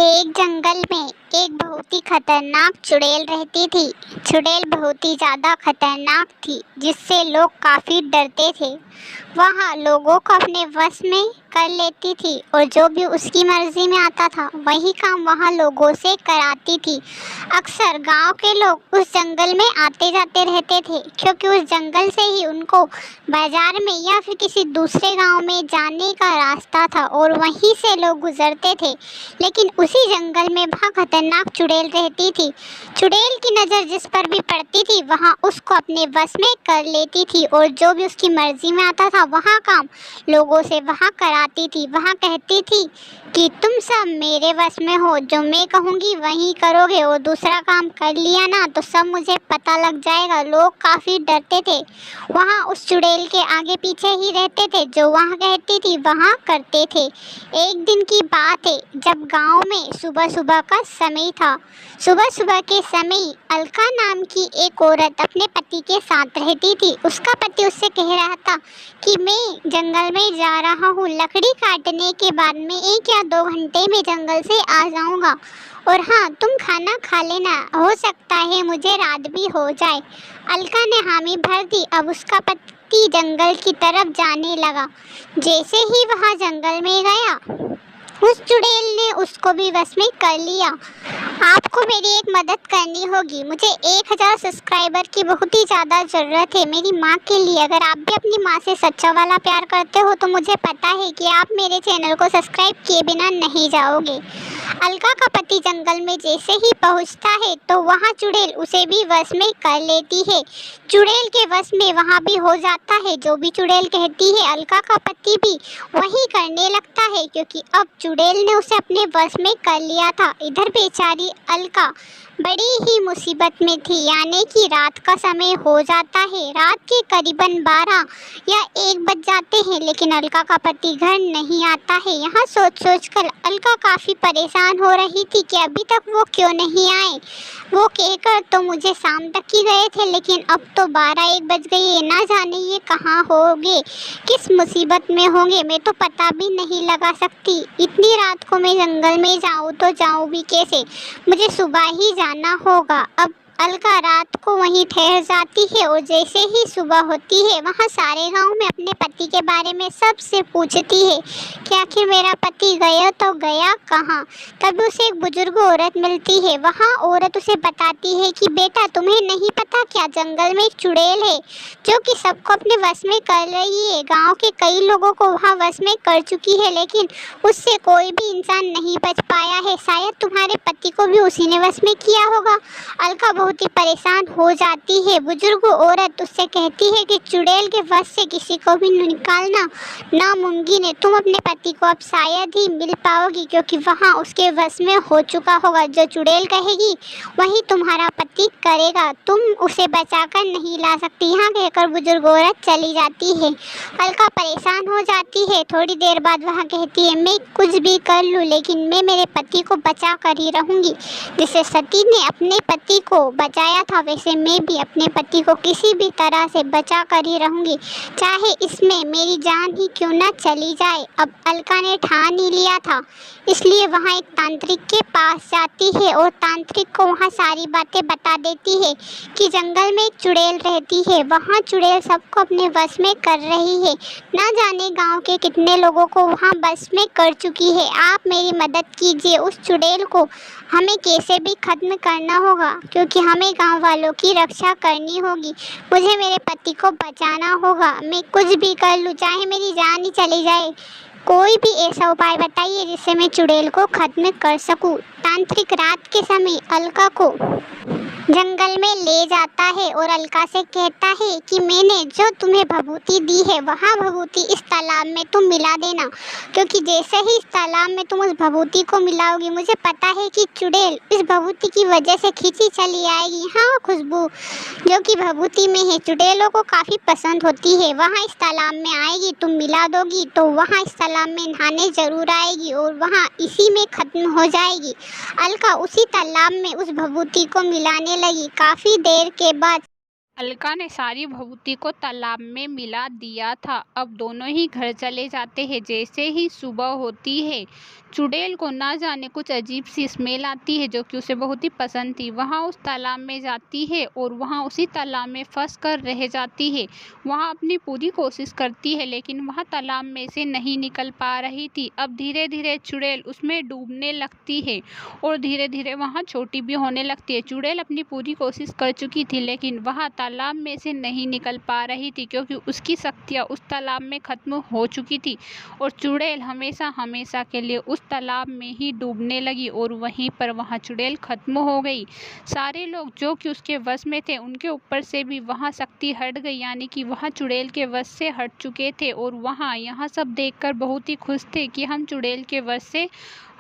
एक जंगल में एक बहुत ही खतरनाक चुड़ैल रहती थी। चुड़ैल बहुत ही ज़्यादा खतरनाक थी, जिससे लोग काफ़ी डरते थे। वह लोगों को अपने वश में कर लेती थी और जो भी उसकी मर्जी में आता था वही काम वह लोगों से कराती थी। अक्सर गांव के लोग उस जंगल में आते जाते रहते थे, क्योंकि उस जंगल से ही उनको बाजार में या फिर किसी दूसरे गांव में जाने का रास्ता था और वहीं से लोग गुजरते थे। लेकिन उसी जंगल में वह खतरनाक चुड़ैल रहती थी। चुड़ैल की नज़र जिस पर भी पड़ती थी वह उसको अपने वश में कर लेती थी और जो भी उसकी मर्जी में आता था वह काम लोगों से वह कराती थी। वह कहती थी कि तुम सब मेरे वश में हो, जो मैं कहूँगी वही करोगे और दूसरा काम कर लिया ना तो सब मुझे पता लग जाएगा। लोग काफ़ी डरते थे, वहाँ उस चुड़ैल के आगे पीछे ही रहते थे, जो वह कहती थी वहाँ करते थे। एक दिन की बात है, जब गांव में सुबह सुबह का समय था। सुबह सुबह के समय अलका नाम की एक औरत अपने पति के साथ रहती थी। उसका पति उससे कह रहा था कि मैं जंगल में जा रहा हूँ, लकड़ी काटने के बाद में 1 या 2 घंटे में जंगल से आ जाऊँगा और हाँ, तुम खाना खा लेना, हो सकता है मुझे रात भी हो जाए। अलका ने हामी भर दी। अब उसका पति जंगल की तरफ जाने लगा। जैसे ही वह जंगल में गया, उस चुड़ैल ने उसको भी वश में कर लिया। आपको मेरी एक मदद करनी होगी। मुझे 1000 सब्सक्राइबर की बहुत ही ज़्यादा ज़रूरत है मेरी माँ के लिए। अगर आप भी अपनी माँ से सच्चा वाला प्यार करते हो तो मुझे पता है कि आप मेरे चैनल को सब्सक्राइब किए बिना नहीं जाओगे। अलका का पति जंगल में जैसे ही पहुँचता है तो वहाँ चुड़ैल उसे भी वश में कर लेती है। चुड़ैल के वश में वहाँ भी हो जाता है, जो भी चुड़ैल कहती है अलका का पति भी वही करने लगता है, क्योंकि अब चुड़ैल ने उसे अपने वश में कर लिया था। इधर बेचारी अलका बड़ी ही मुसीबत में थी, यानी कि रात का समय हो जाता है। रात के करीबन 12 या 1 बज जाते हैं, लेकिन अलका का पति घर नहीं आता है। यहाँ सोच सोच कर अलका काफ़ी परेशान हो रही थी कि अभी तक वो क्यों नहीं आए। वो कहकर तो मुझे शाम तक ही गए थे, लेकिन अब तो 12-1 बज गई है, ना जाने ये कहाँ होंगे, किस मुसीबत में होंगे, मैं तो पता भी नहीं लगा सकती। इतनी रात को मैं जंगल में जाऊँ तो जाऊँ भी कैसे, मुझे सुबह ही जाना होगा। अब अलका रात को वहीं ठहर जाती है और जैसे ही सुबह होती है वहाँ सारे गांव में अपने पति के बारे में सबसे पूछती है कि आखिर मेरा पति गया तो गया कहाँ। तभी उसे एक बुजुर्ग औरत मिलती है। वहाँ औरत उसे बताती है कि बेटा, तुम्हें नहीं पता क्या, जंगल में एक चुड़ैल है जो कि सबको अपने वश में कर रही है। गांव के कई लोगों को वहाँ वश में कर चुकी है, लेकिन उससे कोई भी इंसान नहीं बच पाया है। शायद तुम्हारे पति को भी उसी ने वश में किया होगा। अलका बहुत ही परेशान हो जाती है। बुजुर्ग औरत उससे कहती है कि चुड़ैल के वश से किसी को भी निकालना नामुमकिन है। तुम अपने पति को अब शायद ही मिल पाओगी, क्योंकि वहाँ उसके वश में हो चुका होगा। जो चुड़ैल कहेगी वही तुम्हारा पति करेगा, तुम उसे बचाकर नहीं ला सकती। यहाँ कहकर बुजुर्ग औरत चली जाती है। अलका परेशान हो जाती है। थोड़ी देर बाद वह कहती है, मैं कुछ भी कर लूँ लेकिन मैं मेरे पति को बचा कर ही रहूँगी। जिसे सती ने अपने पति को बचाया था, वैसे मैं भी अपने पति को किसी भी तरह से बचा कर ही रहूँगी, चाहे इसमें मेरी जान ही क्यों ना चली जाए। अब अलका ने ठान ही लिया था, इसलिए वहाँ एक तांत्रिक के पास जाती है और तांत्रिक को वहाँ सारी बातें बता देती है कि जंगल में एक चुड़ैल रहती है। वहाँ चुड़ैल सबको अपने वश में कर रही है, ना जाने गांव के कितने लोगों को वहाँ वश में कर चुकी है। आप मेरी मदद कीजिए, उस चुड़ैल को हमें कैसे भी खत्म करना होगा, क्योंकि हमें गांव वालों की रक्षा करनी होगी। मुझे मेरे पति को बचाना होगा। मैं कुछ भी कर लूँ, चाहे मेरी जान ही चली जाए। कोई भी ऐसा उपाय बताइए जिससे मैं चुड़ैल को खत्म कर सकूं। तांत्रिक रात के समय अलका को जंगल में ले जाता है और अलका से कहता है कि मैंने जो तुम्हें भभूति दी है वहाँ भभूति इस तालाब में तुम मिला देना, क्योंकि जैसे ही इस तालाब में तुम उस भभूति को मिलाओगी, मुझे पता है कि चुड़ैल इस भभूति की वजह से खींची चली आएगी। हाँ, खुशबू जो कि भभूति में है चुड़ैलों को काफ़ी पसंद होती है। वहाँ इस तालाब में आएगी, तुम मिला दोगी तो वहाँ इस तालाब में नहाने ज़रूर आएगी और वहाँ इसी में ख़त्म हो जाएगी। अलका उसी तालाब में उस भभूति को मिलाने लगी। काफी देर के बाद अलका ने सारी भभूति को तालाब में मिला दिया था। अब दोनों ही घर चले जाते हैं। जैसे ही सुबह होती है चुड़ैल को ना जाने कुछ अजीब सी स्मेल आती है जो कि उसे बहुत ही पसंद थी। वहाँ उस तालाब में जाती है और वहाँ उसी तालाब में फंस कर रह जाती है। वहाँ अपनी पूरी कोशिश करती है लेकिन वह तालाब में से नहीं निकल पा रही थी। अब धीरे धीरे चुड़ैल उसमें डूबने लगती है और धीरे धीरे वहाँ छोटी भी होने लगती है। चुड़ैल अपनी पूरी कोशिश कर चुकी थी लेकिन वह तालाब में से नहीं निकल पा रही थी क्योंकि उसकी शक्तियाँ उस तालाब में खत्म हो चुकी थी और चुड़ैल हमेशा हमेशा के लिए उस तालाब में ही डूबने लगी और वहीं पर वहाँ चुड़ैल खत्म हो गई। सारे लोग जो कि उसके वश में थे उनके ऊपर से भी वहाँ शक्ति हट गई, यानी कि वहाँ चुड़ैल के वश से हट चुके थे और वहाँ यह सब देखकर बहुत ही खुश थे कि हम चुड़ैल के वश से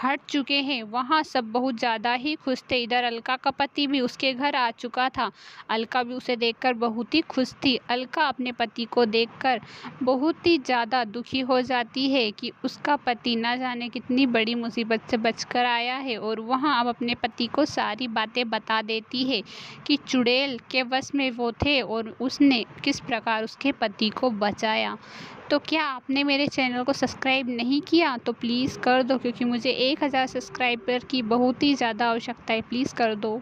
हट चुके हैं। वहाँ सब बहुत ज़्यादा ही खुश थे। इधर अलका का पति भी उसके घर आ चुका था। अलका भी उसे देखकर बहुत ही खुश थी। अलका अपने पति को देखकर बहुत ही ज़्यादा दुखी हो जाती है कि उसका पति ना जाने कितनी बड़ी मुसीबत से बचकर आया है और वहाँ अब अपने पति को सारी बातें बता देती है कि चुड़ैल के वश में वो थे और उसने किस प्रकार उसके पति को बचाया। तो क्या आपने मेरे चैनल को सब्सक्राइब नहीं किया तो प्लीज़ कर दो, क्योंकि मुझे 1000 सब्सक्राइबर की बहुत ही ज़्यादा आवश्यकता है। प्लीज़ कर दो।